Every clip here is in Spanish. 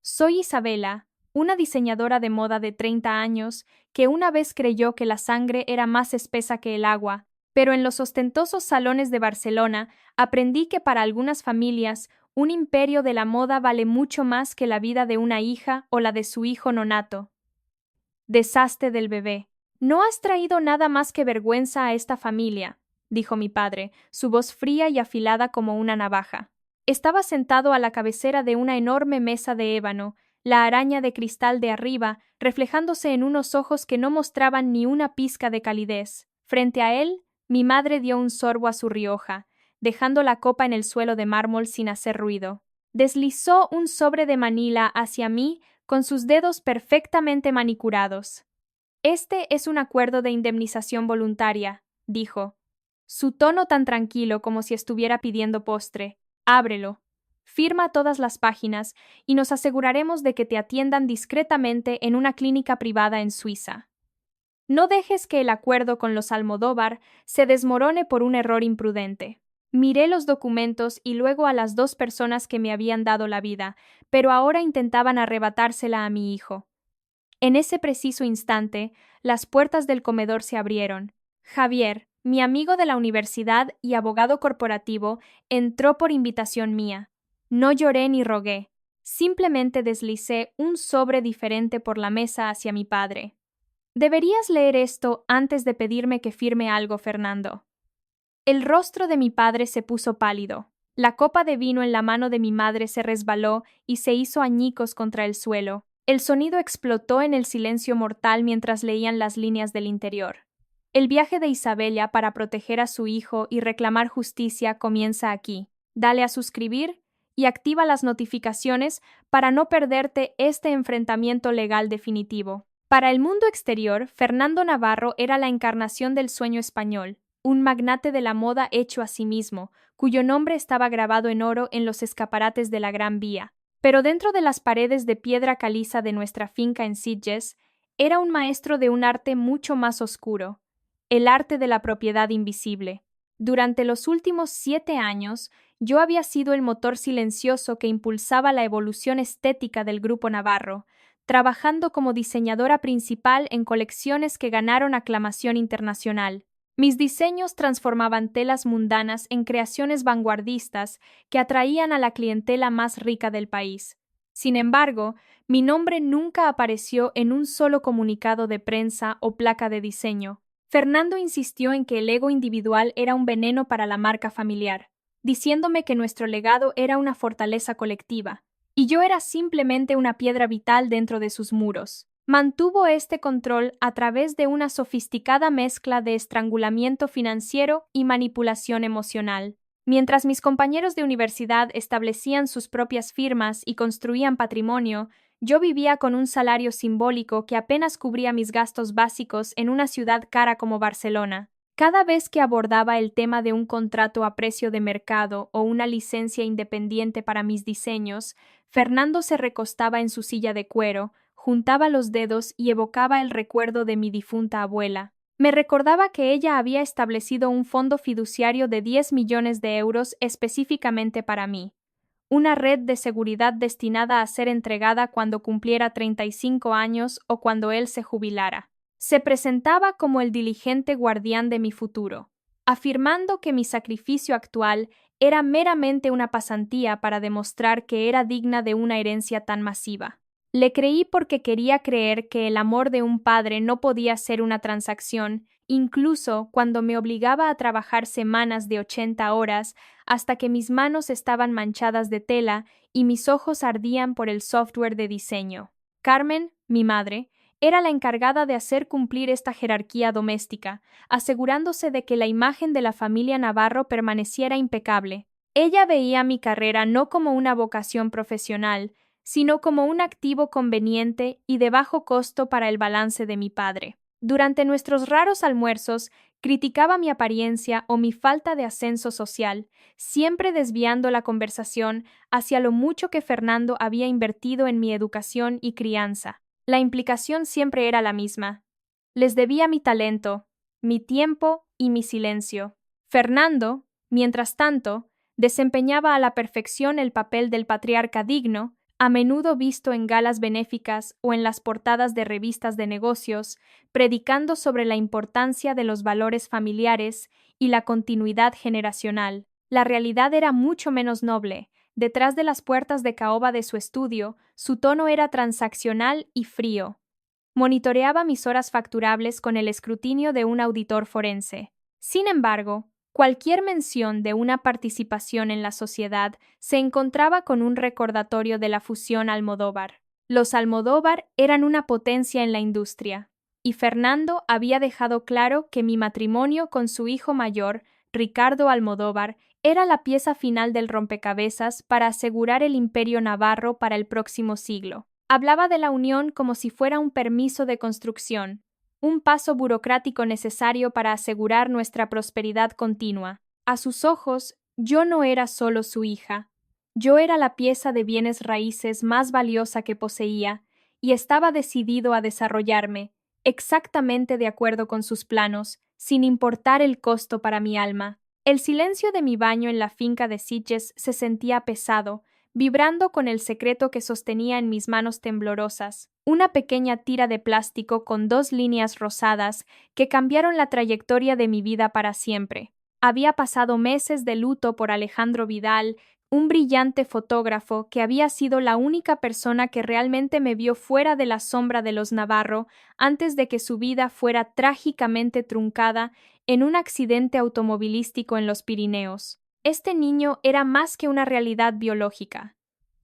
Soy Isabela, una diseñadora de moda de 30 años que una vez creyó que la sangre era más espesa que el agua, pero en los ostentosos salones de Barcelona aprendí que para algunas familias un imperio de la moda vale mucho más que la vida de una hija o la de su hijo nonato. Desastre del bebé. No has traído nada más que vergüenza a esta familia, dijo mi padre, su voz fría y afilada como una navaja. Estaba sentado a la cabecera de una enorme mesa de ébano, la araña de cristal de arriba reflejándose en unos ojos que no mostraban ni una pizca de calidez. Frente a él, mi madre dio un sorbo a su Rioja, dejando la copa en el suelo de mármol sin hacer ruido. Deslizó un sobre de Manila hacia mí con sus dedos perfectamente manicurados. Este es un acuerdo de indemnización voluntaria, dijo. Su tono tan tranquilo como si estuviera pidiendo postre. Ábrelo. Firma todas las páginas y nos aseguraremos de que te atiendan discretamente en una clínica privada en Suiza. No dejes que el acuerdo con los Almodóvar se desmorone por un error imprudente. Miré los documentos y luego a las dos personas que me habían dado la vida, pero ahora intentaban arrebatársela a mi hijo. En ese preciso instante, las puertas del comedor se abrieron. Javier, mi amigo de la universidad y abogado corporativo, entró por invitación mía. No lloré ni rogué. Simplemente deslicé un sobre diferente por la mesa hacia mi padre. Deberías leer esto antes de pedirme que firme algo, Fernando. El rostro de mi padre se puso pálido. La copa de vino en la mano de mi madre se resbaló y se hizo añicos contra el suelo. El sonido explotó en el silencio mortal mientras leían las líneas del interior. El viaje de Isabela para proteger a su hijo y reclamar justicia comienza aquí. Dale a suscribir y activa las notificaciones para no perderte este enfrentamiento legal definitivo. Para el mundo exterior, Fernando Navarro era la encarnación del sueño español, un magnate de la moda hecho a sí mismo, cuyo nombre estaba grabado en oro en los escaparates de la Gran Vía. Pero dentro de las paredes de piedra caliza de nuestra finca en Sitges, era un maestro de un arte mucho más oscuro, el arte de la propiedad invisible. Durante los últimos 7 años, yo había sido el motor silencioso que impulsaba la evolución estética del Grupo Navarro, trabajando como diseñadora principal en colecciones que ganaron aclamación internacional. Mis diseños transformaban telas mundanas en creaciones vanguardistas que atraían a la clientela más rica del país. Sin embargo, mi nombre nunca apareció en un solo comunicado de prensa o placa de diseño. Fernando insistió en que el ego individual era un veneno para la marca familiar, diciéndome que nuestro legado era una fortaleza colectiva, y yo era simplemente una piedra vital dentro de sus muros. Mantuvo este control a través de una sofisticada mezcla de estrangulamiento financiero y manipulación emocional. Mientras mis compañeros de universidad establecían sus propias firmas y construían patrimonio, yo vivía con un salario simbólico que apenas cubría mis gastos básicos en una ciudad cara como Barcelona. Cada vez que abordaba el tema de un contrato a precio de mercado o una licencia independiente para mis diseños, Fernando se recostaba en su silla de cuero, juntaba los dedos y evocaba el recuerdo de mi difunta abuela. Me recordaba que ella había establecido un fondo fiduciario de 10 millones de euros específicamente para mí, una red de seguridad destinada a ser entregada cuando cumpliera 35 años o cuando él se jubilara. Se presentaba como el diligente guardián de mi futuro, afirmando que mi sacrificio actual era meramente una pasantía para demostrar que era digna de una herencia tan masiva. Le creí porque quería creer que el amor de un padre no podía ser una transacción, incluso cuando me obligaba a trabajar semanas de 80 horas hasta que mis manos estaban manchadas de tela y mis ojos ardían por el software de diseño. Carmen, mi madre, era la encargada de hacer cumplir esta jerarquía doméstica, asegurándose de que la imagen de la familia Navarro permaneciera impecable. Ella veía mi carrera no como una vocación profesional, sino como un activo conveniente y de bajo costo para el balance de mi padre. Durante nuestros raros almuerzos, criticaba mi apariencia o mi falta de ascenso social, siempre desviando la conversación hacia lo mucho que Fernando había invertido en mi educación y crianza. La implicación siempre era la misma. Les debía mi talento, mi tiempo y mi silencio. Fernando, mientras tanto, desempeñaba a la perfección el papel del patriarca digno, a menudo visto en galas benéficas o en las portadas de revistas de negocios, predicando sobre la importancia de los valores familiares y la continuidad generacional. La realidad era mucho menos noble. Detrás de las puertas de caoba de su estudio, su tono era transaccional y frío. Monitoreaba mis horas facturables con el escrutinio de un auditor forense. Sin embargo, cualquier mención de una participación en la sociedad se encontraba con un recordatorio de la fusión Almodóvar. Los Almodóvar eran una potencia en la industria, y Fernando había dejado claro que mi matrimonio con su hijo mayor, Ricardo Almodóvar, era la pieza final del rompecabezas para asegurar el imperio navarro para el próximo siglo. Hablaba de la unión como si fuera un permiso de construcción, un paso burocrático necesario para asegurar nuestra prosperidad continua. A sus ojos, yo no era solo su hija. Yo era la pieza de bienes raíces más valiosa que poseía, y estaba decidido a desarrollarme, exactamente de acuerdo con sus planos, sin importar el costo para mi alma. El silencio de mi baño en la finca de Sitges se sentía pesado, vibrando con el secreto que sostenía en mis manos temblorosas, una pequeña tira de plástico con 2 líneas rosadas que cambiaron la trayectoria de mi vida para siempre. Había pasado meses de luto por Alejandro Vidal, un brillante fotógrafo que había sido la única persona que realmente me vio fuera de la sombra de los Navarro antes de que su vida fuera trágicamente truncada en un accidente automovilístico en los Pirineos. Este niño era más que una realidad biológica.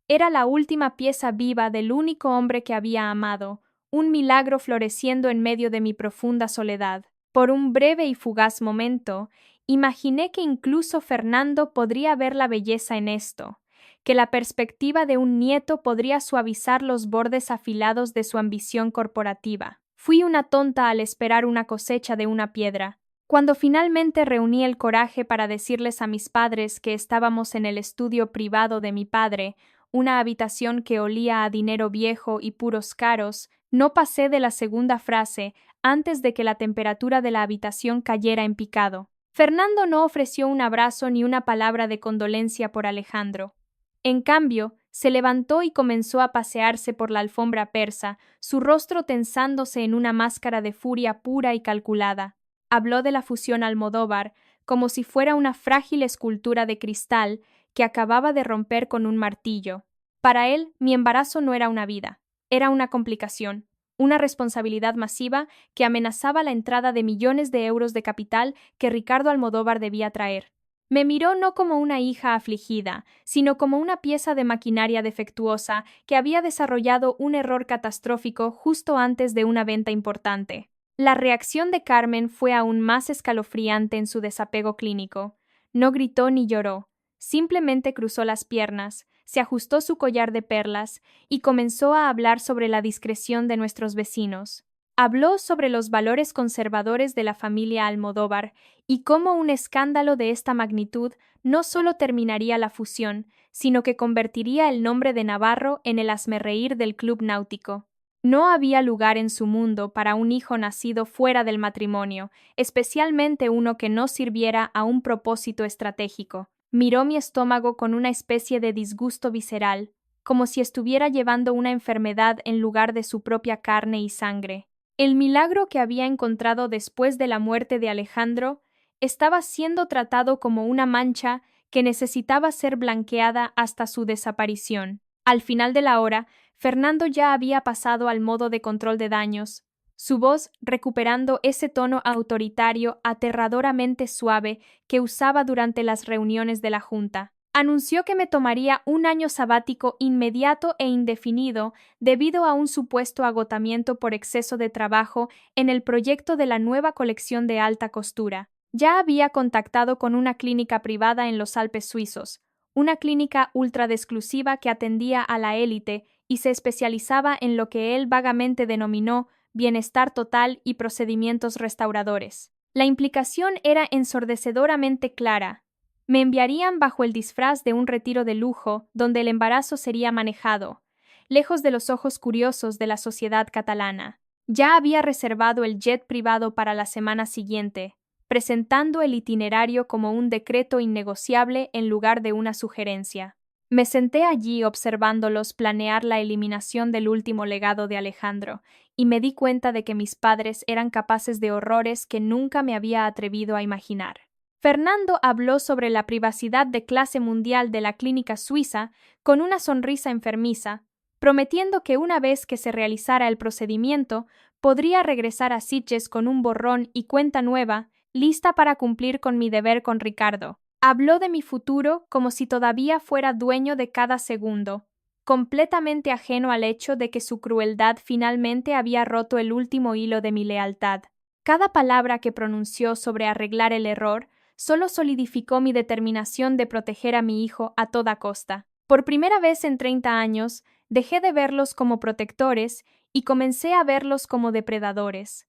Era la última pieza viva del único hombre que había amado, un milagro floreciendo en medio de mi profunda soledad. Por un breve y fugaz momento, imaginé que incluso Fernando podría ver la belleza en esto, que la perspectiva de un nieto podría suavizar los bordes afilados de su ambición corporativa. Fui una tonta al esperar una cosecha de una piedra. Cuando finalmente reuní el coraje para decirles a mis padres que estábamos en el estudio privado de mi padre, una habitación que olía a dinero viejo y puros caros, no pasé de la segunda frase antes de que la temperatura de la habitación cayera en picado. Fernando no ofreció un abrazo ni una palabra de condolencia por Alejandro. En cambio, se levantó y comenzó a pasearse por la alfombra persa, su rostro tensándose en una máscara de furia pura y calculada. Habló de la fusión Almodóvar como si fuera una frágil escultura de cristal que acababa de romper con un martillo. Para él, mi embarazo no era una vida, era una complicación, una responsabilidad masiva que amenazaba la entrada de millones de euros de capital que Ricardo Almodóvar debía traer. Me miró no como una hija afligida, sino como una pieza de maquinaria defectuosa que había desarrollado un error catastrófico justo antes de una venta importante. La reacción de Carmen fue aún más escalofriante en su desapego clínico. No gritó ni lloró, simplemente cruzó las piernas, se ajustó su collar de perlas y comenzó a hablar sobre la discreción de nuestros vecinos. Habló sobre los valores conservadores de la familia Almodóvar y cómo un escándalo de esta magnitud no solo terminaría la fusión, sino que convertiría el nombre de Navarro en el hazmerreír del club náutico. No había lugar en su mundo para un hijo nacido fuera del matrimonio, especialmente uno que no sirviera a un propósito estratégico. Miró mi estómago con una especie de disgusto visceral, como si estuviera llevando una enfermedad en lugar de su propia carne y sangre. El milagro que había encontrado después de la muerte de Alejandro estaba siendo tratado como una mancha que necesitaba ser blanqueada hasta su desaparición. Al final de la hora, Fernando ya había pasado al modo de control de daños, su voz recuperando ese tono autoritario aterradoramente suave que usaba durante las reuniones de la Junta. Anunció que me tomaría un año sabático inmediato e indefinido debido a un supuesto agotamiento por exceso de trabajo en el proyecto de la nueva colección de alta costura. Ya había contactado con una clínica privada en los Alpes suizos, una clínica ultra exclusiva que atendía a la élite y se especializaba en lo que él vagamente denominó bienestar total y procedimientos restauradores. La implicación era ensordecedoramente clara. Me enviarían bajo el disfraz de un retiro de lujo donde el embarazo sería manejado, lejos de los ojos curiosos de la sociedad catalana. Ya había reservado el jet privado para la semana siguiente, presentando el itinerario como un decreto innegociable en lugar de una sugerencia. Me senté allí observándolos planear la eliminación del último legado de Alejandro, y me di cuenta de que mis padres eran capaces de horrores que nunca me había atrevido a imaginar. Fernando habló sobre la privacidad de clase mundial de la clínica suiza con una sonrisa enfermiza, prometiendo que una vez que se realizara el procedimiento, podría regresar a Sitges con un borrón y cuenta nueva, lista para cumplir con mi deber con Ricardo. Habló de mi futuro como si todavía fuera dueño de cada segundo, completamente ajeno al hecho de que su crueldad finalmente había roto el último hilo de mi lealtad. Cada palabra que pronunció sobre arreglar el error solo solidificó mi determinación de proteger a mi hijo a toda costa. Por primera vez en 30 años, dejé de verlos como protectores y comencé a verlos como depredadores,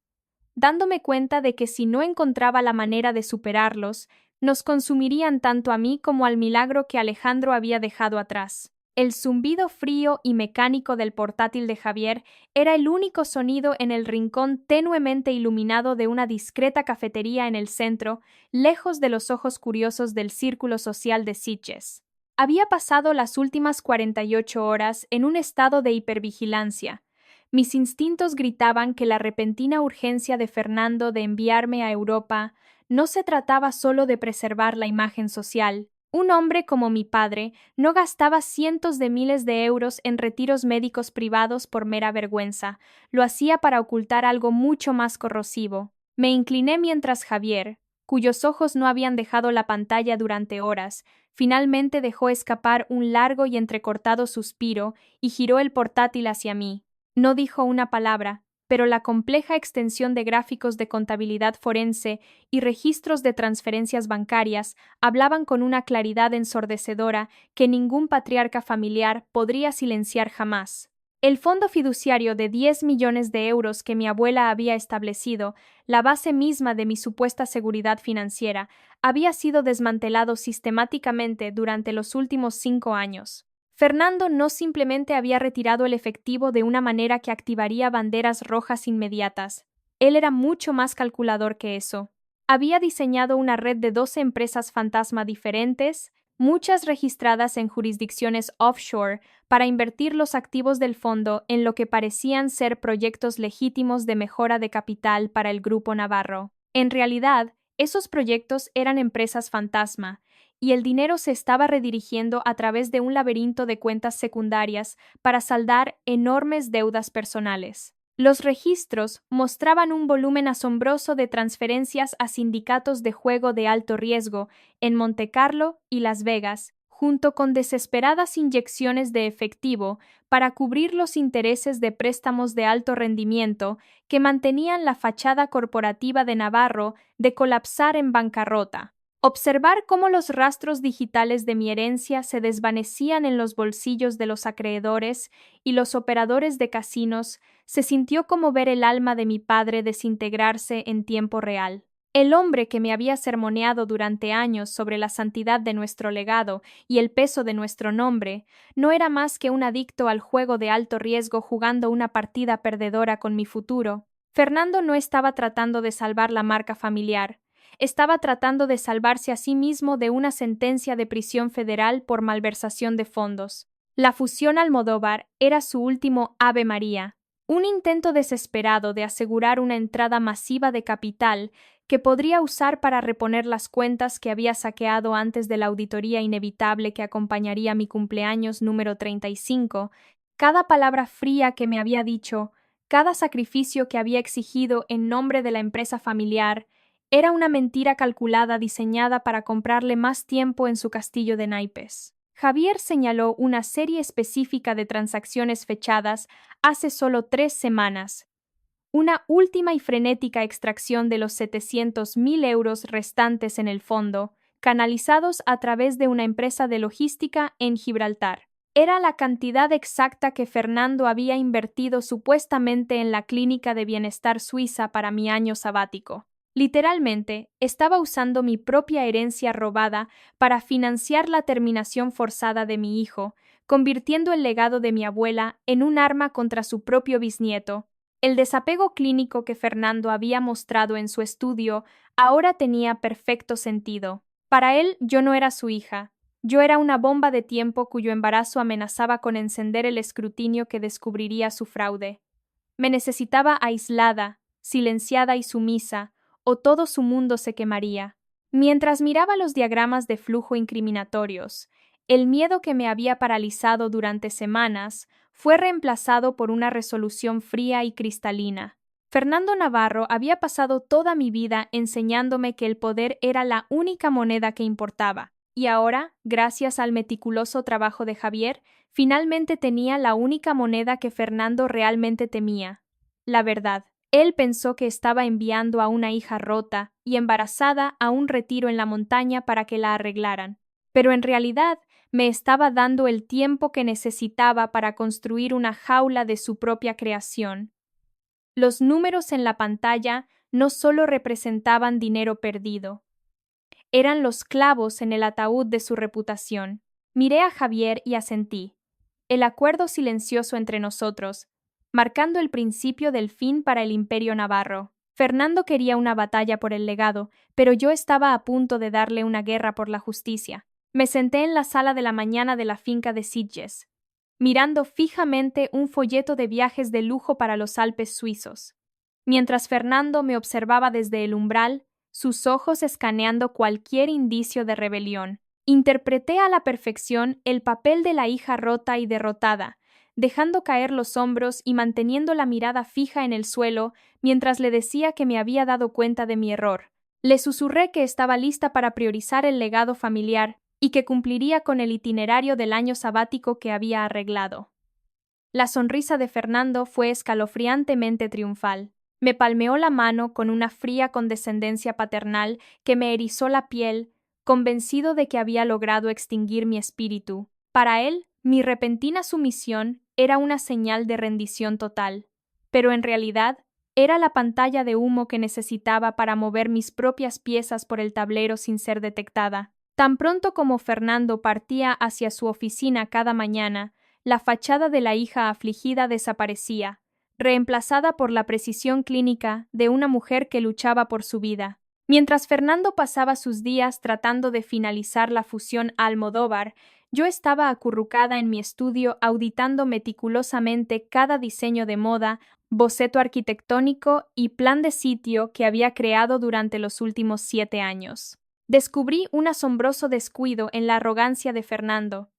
dándome cuenta de que si no encontraba la manera de superarlos, nos consumirían tanto a mí como al milagro que Alejandro había dejado atrás. El zumbido frío y mecánico del portátil de Javier era el único sonido en el rincón tenuemente iluminado de una discreta cafetería en el centro, lejos de los ojos curiosos del círculo social de Sitges. Había pasado las últimas 48 horas en un estado de hipervigilancia. Mis instintos gritaban que la repentina urgencia de Fernando de enviarme a Europa no se trataba solo de preservar la imagen social. Un hombre como mi padre no gastaba cientos de miles de euros en retiros médicos privados por mera vergüenza, lo hacía para ocultar algo mucho más corrosivo. Me incliné mientras Javier, cuyos ojos no habían dejado la pantalla durante horas, finalmente dejó escapar un largo y entrecortado suspiro y giró el portátil hacia mí. No dijo una palabra, pero la compleja extensión de gráficos de contabilidad forense y registros de transferencias bancarias hablaban con una claridad ensordecedora que ningún patriarca familiar podría silenciar jamás. El fondo fiduciario de 10 millones de euros que mi abuela había establecido, la base misma de mi supuesta seguridad financiera, había sido desmantelado sistemáticamente durante los últimos 5 años. Fernando no simplemente había retirado el efectivo de una manera que activaría banderas rojas inmediatas. Él era mucho más calculador que eso. Había diseñado una red de 12 empresas fantasma diferentes, muchas registradas en jurisdicciones offshore, para invertir los activos del fondo en lo que parecían ser proyectos legítimos de mejora de capital para el Grupo Navarro. En realidad, esos proyectos eran empresas fantasma, y el dinero se estaba redirigiendo a través de un laberinto de cuentas secundarias para saldar enormes deudas personales. Los registros mostraban un volumen asombroso de transferencias a sindicatos de juego de alto riesgo en Montecarlo y Las Vegas, junto con desesperadas inyecciones de efectivo para cubrir los intereses de préstamos de alto rendimiento que mantenían la fachada corporativa de Navarro de colapsar en bancarrota. Observar cómo los rastros digitales de mi herencia se desvanecían en los bolsillos de los acreedores y los operadores de casinos se sintió como ver el alma de mi padre desintegrarse en tiempo real. El hombre que me había sermoneado durante años sobre la santidad de nuestro legado y el peso de nuestro nombre no era más que un adicto al juego de alto riesgo jugando una partida perdedora con mi futuro. Fernando no estaba tratando de salvar la marca familiar. Estaba tratando de salvarse a sí mismo de una sentencia de prisión federal por malversación de fondos. La fusión Almodóvar era su último Ave María, un intento desesperado de asegurar una entrada masiva de capital que podría usar para reponer las cuentas que había saqueado antes de la auditoría inevitable que acompañaría mi cumpleaños número 35. Cada palabra fría que me había dicho, cada sacrificio que había exigido en nombre de la empresa familiar, era una mentira calculada diseñada para comprarle más tiempo en su castillo de naipes. Javier señaló una serie específica de transacciones fechadas hace solo 3 semanas. Una última y frenética extracción de los 700.000 euros restantes en el fondo, canalizados a través de una empresa de logística en Gibraltar. Era la cantidad exacta que Fernando había invertido supuestamente en la clínica de bienestar suiza para mi año sabático. Literalmente, estaba usando mi propia herencia robada para financiar la terminación forzada de mi hijo, convirtiendo el legado de mi abuela en un arma contra su propio bisnieto. El desapego clínico que Fernando había mostrado en su estudio ahora tenía perfecto sentido. Para él, yo no era su hija. Yo era una bomba de tiempo cuyo embarazo amenazaba con encender el escrutinio que descubriría su fraude. Me necesitaba aislada, silenciada y sumisa, o todo su mundo se quemaría. Mientras miraba los diagramas de flujo incriminatorios, el miedo que me había paralizado durante semanas fue reemplazado por una resolución fría y cristalina. Fernando Navarro había pasado toda mi vida enseñándome que el poder era la única moneda que importaba, y ahora, gracias al meticuloso trabajo de Javier, finalmente tenía la única moneda que Fernando realmente temía: la verdad. Él pensó que estaba enviando a una hija rota y embarazada a un retiro en la montaña para que la arreglaran, pero en realidad me estaba dando el tiempo que necesitaba para construir una jaula de su propia creación. Los números en la pantalla no solo representaban dinero perdido, eran los clavos en el ataúd de su reputación. Miré a Javier y asentí. El acuerdo silencioso entre nosotros, marcando el principio del fin para el Imperio Navarro. Fernando quería una batalla por el legado, pero yo estaba a punto de darle una guerra por la justicia. Me senté en la sala de la mañana de la finca de Sitges, mirando fijamente un folleto de viajes de lujo para los Alpes suizos. Mientras Fernando me observaba desde el umbral, sus ojos escaneando cualquier indicio de rebelión, interpreté a la perfección el papel de la hija rota y derrotada, dejando caer los hombros y manteniendo la mirada fija en el suelo mientras le decía que me había dado cuenta de mi error. Le susurré que estaba lista para priorizar el legado familiar y que cumpliría con el itinerario del año sabático que había arreglado. La sonrisa de Fernando fue escalofriantemente triunfal. Me palmeó la mano con una fría condescendencia paternal que me erizó la piel, convencido de que había logrado extinguir mi espíritu. Para él, mi repentina sumisión era una señal de rendición total, pero en realidad era la pantalla de humo que necesitaba para mover mis propias piezas por el tablero sin ser detectada. Tan pronto como Fernando partía hacia su oficina cada mañana, la fachada de la hija afligida desaparecía, reemplazada por la precisión clínica de una mujer que luchaba por su vida. Mientras Fernando pasaba sus días tratando de finalizar la fusión Almodóvar, yo estaba acurrucada en mi estudio auditando meticulosamente cada diseño de moda, boceto arquitectónico y plan de sitio que había creado durante los últimos 7 años. Descubrí un asombroso descuido en la arrogancia de Fernando.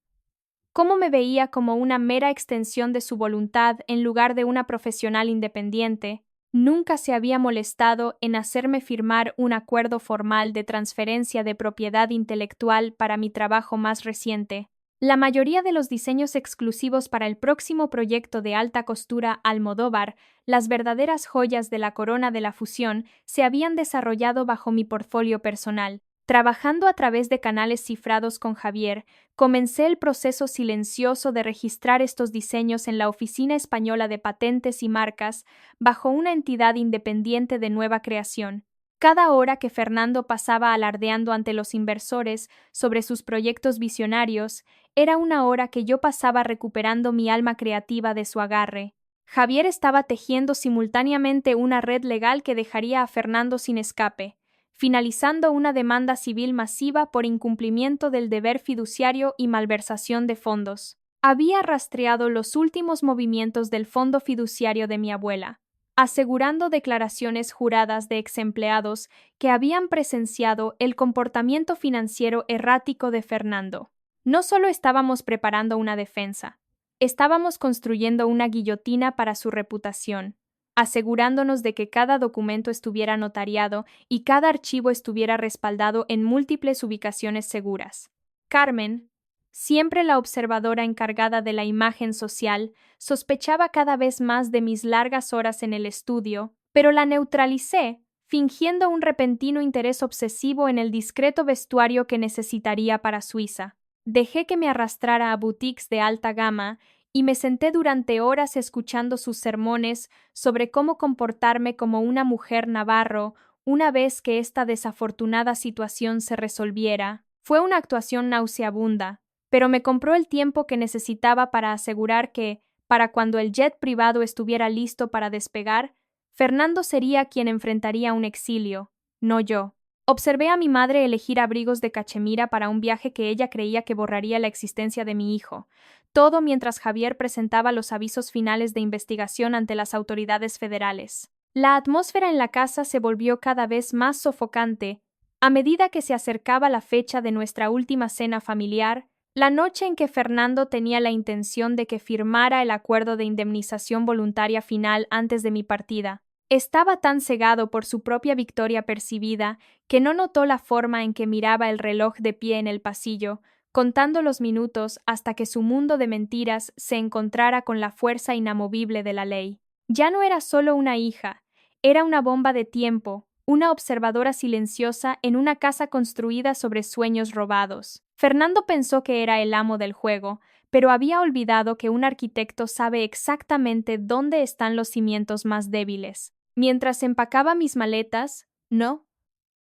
Cómo me veía como una mera extensión de su voluntad en lugar de una profesional independiente. Nunca se había molestado en hacerme firmar un acuerdo formal de transferencia de propiedad intelectual para mi trabajo más reciente. La mayoría de los diseños exclusivos para el próximo proyecto de alta costura Almodóvar, las verdaderas joyas de la corona de la fusión, se habían desarrollado bajo mi portfolio personal. Trabajando a través de canales cifrados con Javier, comencé el proceso silencioso de registrar estos diseños en la Oficina Española de Patentes y Marcas bajo una entidad independiente de nueva creación. Cada hora que Fernando pasaba alardeando ante los inversores sobre sus proyectos visionarios, era una hora que yo pasaba recuperando mi alma creativa de su agarre. Javier estaba tejiendo simultáneamente una red legal que dejaría a Fernando sin escape, finalizando una demanda civil masiva por incumplimiento del deber fiduciario y malversación de fondos. Había rastreado los últimos movimientos del fondo fiduciario de mi abuela, asegurando declaraciones juradas de exempleados que habían presenciado el comportamiento financiero errático de Fernando. No solo estábamos preparando una defensa, estábamos construyendo una guillotina para su reputación, asegurándonos de que cada documento estuviera notariado y cada archivo estuviera respaldado en múltiples ubicaciones seguras. Carmen, siempre la observadora encargada de la imagen social, sospechaba cada vez más de mis largas horas en el estudio, pero la neutralicé, fingiendo un repentino interés obsesivo en el discreto vestuario que necesitaría para Suiza. Dejé que me arrastrara a boutiques de alta gama y me senté durante horas escuchando sus sermones sobre cómo comportarme como una mujer navarro una vez que esta desafortunada situación se resolviera. Fue una actuación nauseabunda, pero me compró el tiempo que necesitaba para asegurar que, para cuando el jet privado estuviera listo para despegar, Fernando sería quien enfrentaría un exilio, no yo. Observé a mi madre elegir abrigos de cachemira para un viaje que ella creía que borraría la existencia de mi hijo, todo mientras Javier presentaba los avisos finales de investigación ante las autoridades federales. La atmósfera en la casa se volvió cada vez más sofocante a medida que se acercaba la fecha de nuestra última cena familiar, la noche en que Fernando tenía la intención de que firmara el acuerdo de indemnización voluntaria final antes de mi partida. Estaba tan cegado por su propia victoria percibida que no notó la forma en que miraba el reloj de pie en el pasillo, contando los minutos hasta que su mundo de mentiras se encontrara con la fuerza inamovible de la ley. Ya no era solo una hija, era una bomba de tiempo, una observadora silenciosa en una casa construida sobre sueños robados. Fernando pensó que era el amo del juego, pero había olvidado que un arquitecto sabe exactamente dónde están los cimientos más débiles. Mientras empacaba mis maletas, no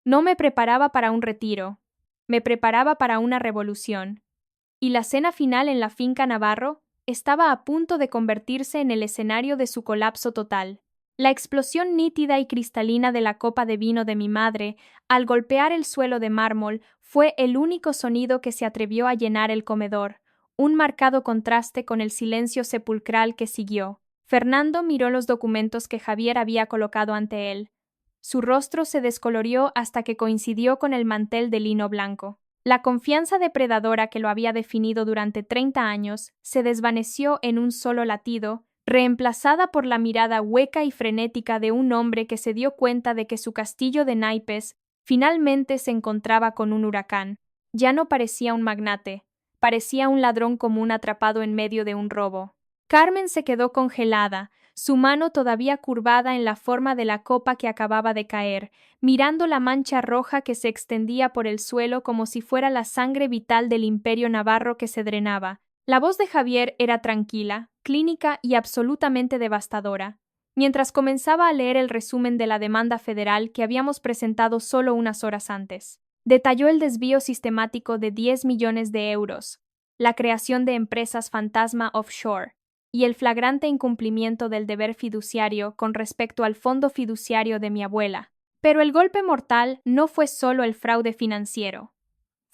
me preparaba para un retiro, me preparaba para una revolución. Y la cena final en la finca Navarro estaba a punto de convertirse en el escenario de su colapso total. La explosión nítida y cristalina de la copa de vino de mi madre, al golpear el suelo de mármol, fue el único sonido que se atrevió a llenar el comedor, un marcado contraste con el silencio sepulcral que siguió. Fernando miró los documentos que Javier había colocado ante él. Su rostro se descolorió hasta que coincidió con el mantel de lino blanco. La confianza depredadora que lo había definido durante 30 años se desvaneció en un solo latido, reemplazada por la mirada hueca y frenética de un hombre que se dio cuenta de que su castillo de naipes finalmente se encontraba con un huracán. Ya no parecía un magnate, parecía un ladrón común atrapado en medio de un robo. Carmen se quedó congelada, su mano todavía curvada en la forma de la copa que acababa de caer, mirando la mancha roja que se extendía por el suelo como si fuera la sangre vital del imperio navarro que se drenaba. La voz de Javier era tranquila, clínica y absolutamente devastadora. Mientras comenzaba a leer el resumen de la demanda federal que habíamos presentado solo unas horas antes, detalló el desvío sistemático de 10 millones de euros, la creación de empresas fantasma offshore y el flagrante incumplimiento del deber fiduciario con respecto al fondo fiduciario de mi abuela. Pero el golpe mortal no fue solo el fraude financiero.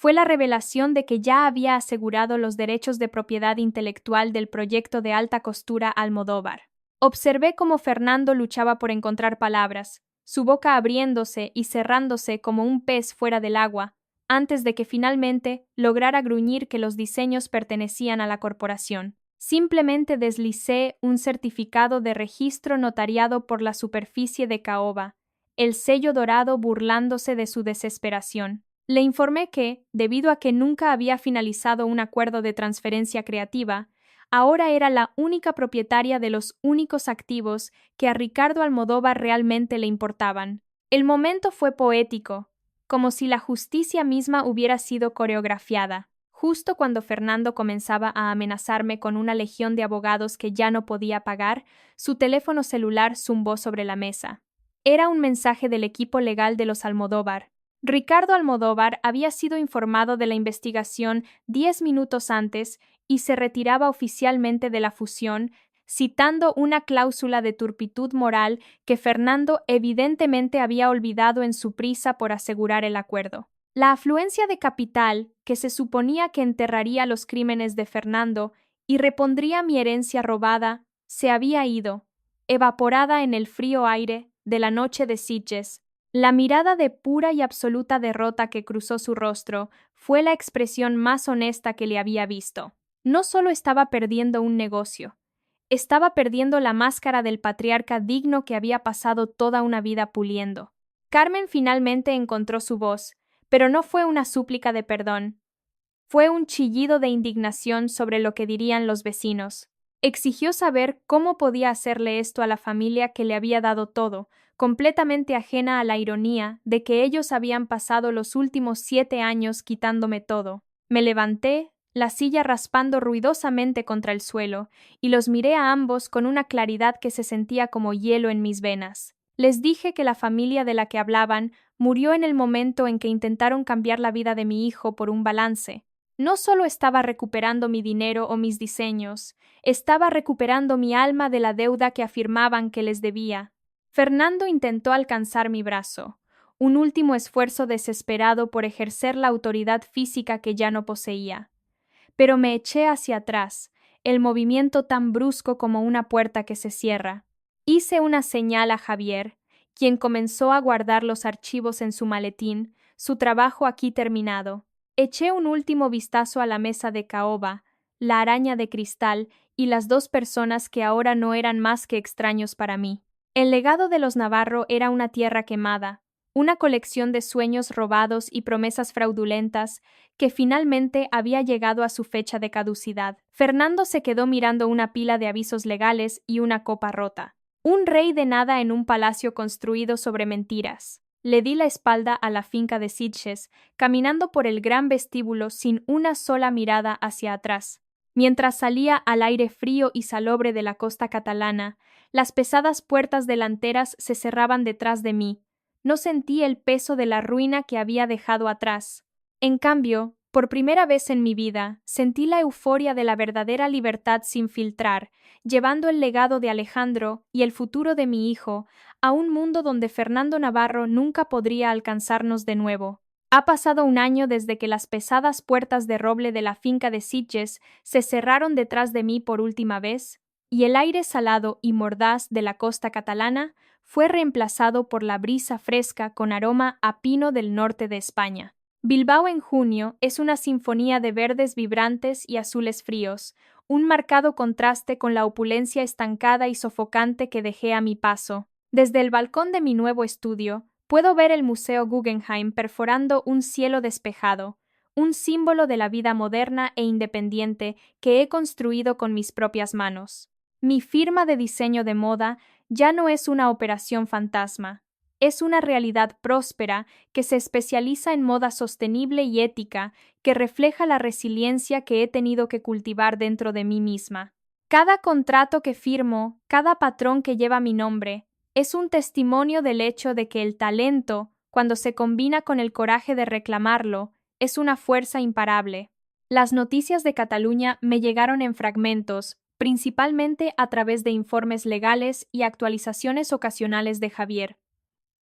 Fue la revelación de que ya había asegurado los derechos de propiedad intelectual del proyecto de alta costura Almodóvar. Observé cómo Fernando luchaba por encontrar palabras, su boca abriéndose y cerrándose como un pez fuera del agua, antes de que finalmente lograra gruñir que los diseños pertenecían a la corporación. Simplemente deslicé un certificado de registro notariado por la superficie de caoba, el sello dorado burlándose de su desesperación. Le informé que, debido a que nunca había finalizado un acuerdo de transferencia creativa, ahora era la única propietaria de los únicos activos que a Ricardo Almodóvar realmente le importaban. El momento fue poético, como si la justicia misma hubiera sido coreografiada. Justo cuando Fernando comenzaba a amenazarme con una legión de abogados que ya no podía pagar, su teléfono celular zumbó sobre la mesa. Era un mensaje del equipo legal de los Almodóvar. Ricardo Almodóvar había sido informado de la investigación 10 minutos antes y se retiraba oficialmente de la fusión, citando una cláusula de turpitud moral que Fernando evidentemente había olvidado en su prisa por asegurar el acuerdo. La afluencia de capital, que se suponía que enterraría los crímenes de Fernando y repondría mi herencia robada, se había ido, evaporada en el frío aire de la noche de Sitges. La mirada de pura y absoluta derrota que cruzó su rostro fue la expresión más honesta que le había visto. No solo estaba perdiendo un negocio, estaba perdiendo la máscara del patriarca digno que había pasado toda una vida puliendo. Carmen finalmente encontró su voz, pero no fue una súplica de perdón. Fue un chillido de indignación sobre lo que dirían los vecinos. Exigió saber cómo podía hacerle esto a la familia que le había dado todo, completamente ajena a la ironía de que ellos habían pasado los últimos 7 años quitándome todo. Me levanté, la silla raspando ruidosamente contra el suelo, y los miré a ambos con una claridad que se sentía como hielo en mis venas. Les dije que la familia de la que hablaban murió en el momento en que intentaron cambiar la vida de mi hijo por un balance. No solo estaba recuperando mi dinero o mis diseños, estaba recuperando mi alma de la deuda que afirmaban que les debía. Fernando intentó alcanzar mi brazo. un último esfuerzo desesperado por ejercer la autoridad física que ya no poseía. Pero me eché hacia atrás, el movimiento tan brusco como una puerta que se cierra. Hice una señal a Javier, quien comenzó a guardar los archivos en su maletín, su trabajo aquí terminado. Eché un último vistazo a la mesa de caoba, la araña de cristal y las dos personas que ahora no eran más que extraños para mí. El legado de los Navarro era una tierra quemada, una colección de sueños robados y promesas fraudulentas que finalmente había llegado a su fecha de caducidad. Fernando se quedó mirando una pila de avisos legales y una copa rota. Un rey de nada en un palacio construido sobre mentiras. Le di la espalda a la finca de Sitges, caminando por el gran vestíbulo sin una sola mirada hacia atrás. Mientras salía al aire frío y salobre de la costa catalana, las pesadas puertas delanteras se cerraban detrás de mí. No sentí el peso de la ruina que había dejado atrás. En cambio, por primera vez en mi vida, sentí la euforia de la verdadera libertad sin filtrar, llevando el legado de Alejandro y el futuro de mi hijo a un mundo donde Fernando Navarro nunca podría alcanzarnos de nuevo. Ha pasado un año desde que las pesadas puertas de roble de la finca de Sitges se cerraron detrás de mí por última vez, y el aire salado y mordaz de la costa catalana fue reemplazado por la brisa fresca con aroma a pino del norte de España. Bilbao en junio es una sinfonía de verdes vibrantes y azules fríos, un marcado contraste con la opulencia estancada y sofocante que dejé a mi paso. Desde el balcón de mi nuevo estudio, puedo ver el Museo Guggenheim perforando un cielo despejado, un símbolo de la vida moderna e independiente que he construido con mis propias manos. Mi firma de diseño de moda ya no es una operación fantasma. Es una realidad próspera que se especializa en moda sostenible y ética, que refleja la resiliencia que he tenido que cultivar dentro de mí misma. Cada contrato que firmo, cada patrón que lleva mi nombre, es un testimonio del hecho de que el talento, cuando se combina con el coraje de reclamarlo, es una fuerza imparable. Las noticias de Cataluña me llegaron en fragmentos, principalmente a través de informes legales y actualizaciones ocasionales de Javier.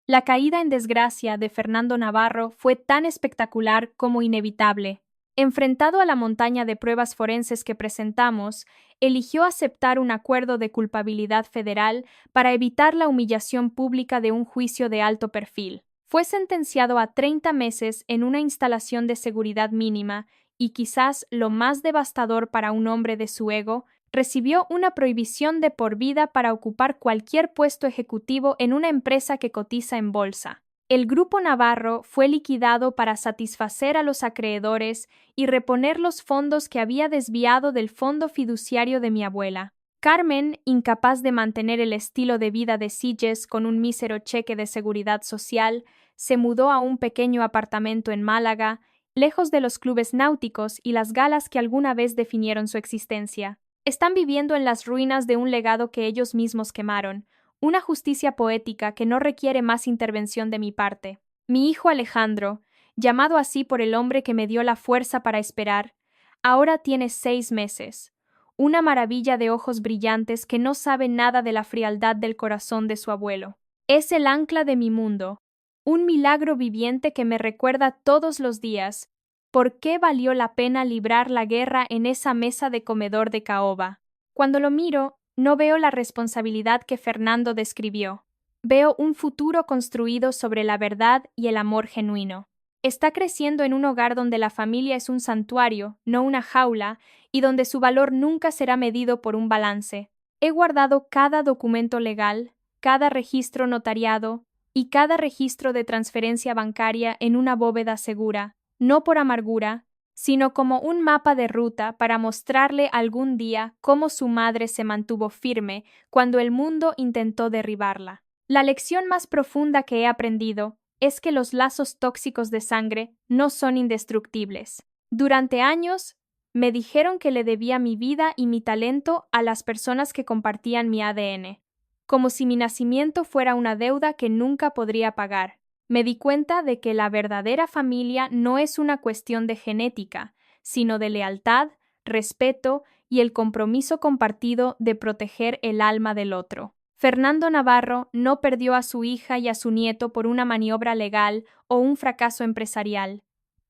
La caída en desgracia de Fernando Navarro fue tan espectacular como inevitable. Enfrentado a la montaña de pruebas forenses que presentamos, eligió aceptar un acuerdo de culpabilidad federal para evitar la humillación pública de un juicio de alto perfil. Fue sentenciado a 30 meses en una instalación de seguridad mínima y, quizás lo más devastador para un hombre de su ego, recibió una prohibición de por vida para ocupar cualquier puesto ejecutivo en una empresa que cotiza en bolsa. El Grupo Navarro fue liquidado para satisfacer a los acreedores y reponer los fondos que había desviado del fondo fiduciario de mi abuela. Carmen, incapaz de mantener el estilo de vida de Sitges con un mísero cheque de seguridad social, se mudó a un pequeño apartamento en Málaga, lejos de los clubes náuticos y las galas que alguna vez definieron su existencia. Están viviendo en las ruinas de un legado que ellos mismos quemaron, una justicia poética que no requiere más intervención de mi parte. Mi hijo Alejandro, llamado así por el hombre que me dio la fuerza para esperar, ahora tiene 6 meses, una maravilla de ojos brillantes que no sabe nada de la frialdad del corazón de su abuelo. Es el ancla de mi mundo, un milagro viviente que me recuerda todos los días por qué valió la pena librar la guerra en esa mesa de comedor de caoba. Cuando lo miro, no veo la responsabilidad que Fernando describió. Veo un futuro construido sobre la verdad y el amor genuino. Está creciendo en un hogar donde la familia es un santuario, no una jaula, y donde su valor nunca será medido por un balance. He guardado cada documento legal, cada registro notariado y cada registro de transferencia bancaria en una bóveda segura, no por amargura, sino como un mapa de ruta para mostrarle algún día cómo su madre se mantuvo firme cuando el mundo intentó derribarla. La lección más profunda que he aprendido es que los lazos tóxicos de sangre no son indestructibles. Durante años, me dijeron que le debía mi vida y mi talento a las personas que compartían mi ADN, como si mi nacimiento fuera una deuda que nunca podría pagar. Me di cuenta de que la verdadera familia no es una cuestión de genética, sino de lealtad, respeto y el compromiso compartido de proteger el alma del otro. Fernando Navarro no perdió a su hija y a su nieto por una maniobra legal o un fracaso empresarial.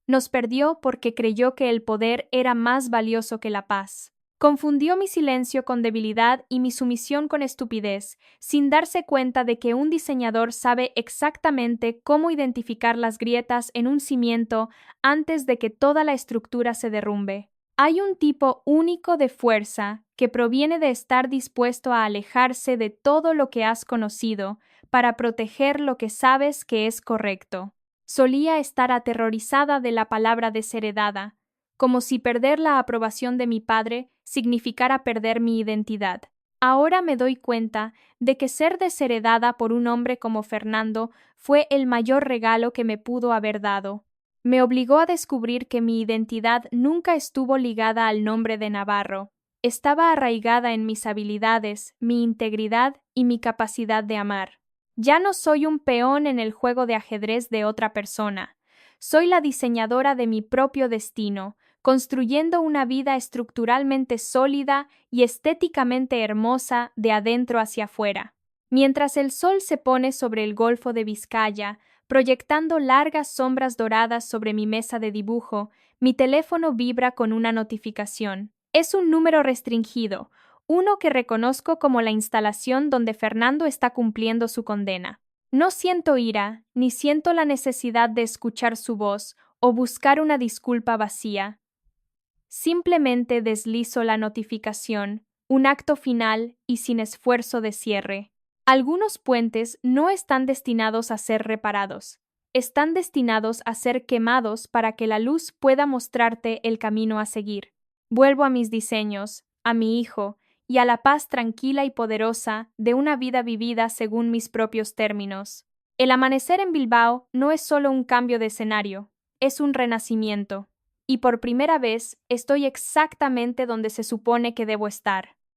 Nos perdió porque creyó que el poder era más valioso que la paz. Confundió mi silencio con debilidad y mi sumisión con estupidez, sin darse cuenta de que un diseñador sabe exactamente cómo identificar las grietas en un cimiento antes de que toda la estructura se derrumbe. Hay un tipo único de fuerza que proviene de estar dispuesto a alejarse de todo lo que has conocido para proteger lo que sabes que es correcto. Solía estar aterrorizada de la palabra desheredada, como si perder la aprobación de mi padre significara perder mi identidad. Ahora me doy cuenta de que ser desheredada por un hombre como Fernando fue el mayor regalo que me pudo haber dado. Me obligó a descubrir que mi identidad nunca estuvo ligada al nombre de Navarro. Estaba arraigada en mis habilidades, mi integridad y mi capacidad de amar. Ya no soy un peón en el juego de ajedrez de otra persona. Soy la diseñadora de mi propio destino, construyendo una vida estructuralmente sólida y estéticamente hermosa de adentro hacia afuera. Mientras el sol se pone sobre el Golfo de Vizcaya, proyectando largas sombras doradas sobre mi mesa de dibujo, mi teléfono vibra con una notificación. Es un número restringido, uno que reconozco como la instalación donde Fernando está cumpliendo su condena. No siento ira, ni siento la necesidad de escuchar su voz o buscar una disculpa vacía. Simplemente deslizo la notificación, un acto final y sin esfuerzo de cierre. Algunos puentes no están destinados a ser reparados, están destinados a ser quemados para que la luz pueda mostrarte el camino a seguir. Vuelvo a mis diseños, a mi hijo, y a la paz tranquila y poderosa de una vida vivida según mis propios términos. El amanecer en Bilbao no es solo un cambio de escenario, es un renacimiento. Y por primera vez estoy exactamente donde se supone que debo estar.